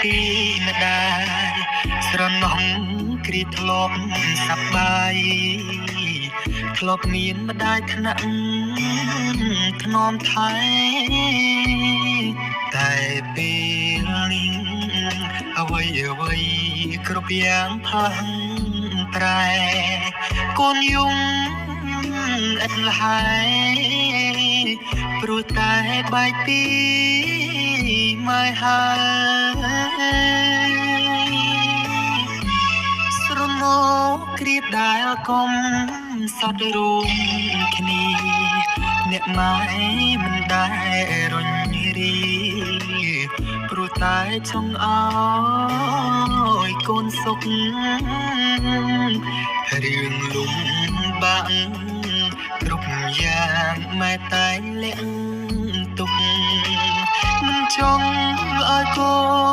ពីម្ដាយស្រណំគ្រីធ្លាប់សប្បាយធ្លាប់មានម្ដាយថ្នាក់ធ្នមថែតែពេលនេះអ្វីគ្រប់យ៉ាងផាំងប្រែកូនយំឥតលហើយព្រោះតែបែកពីម៉ែហើយស្រណោគ្រាដែលកុំសត្វរួមគ្នាអ្នកម៉ែមិនដែលរញរីព្រោះតែចង់ឲ្យកូនសុខរឿងលំបាក់គ្រប់យ៉ាងម៉ែតែលាក់ទុកមិនចង់ឲ្យកូន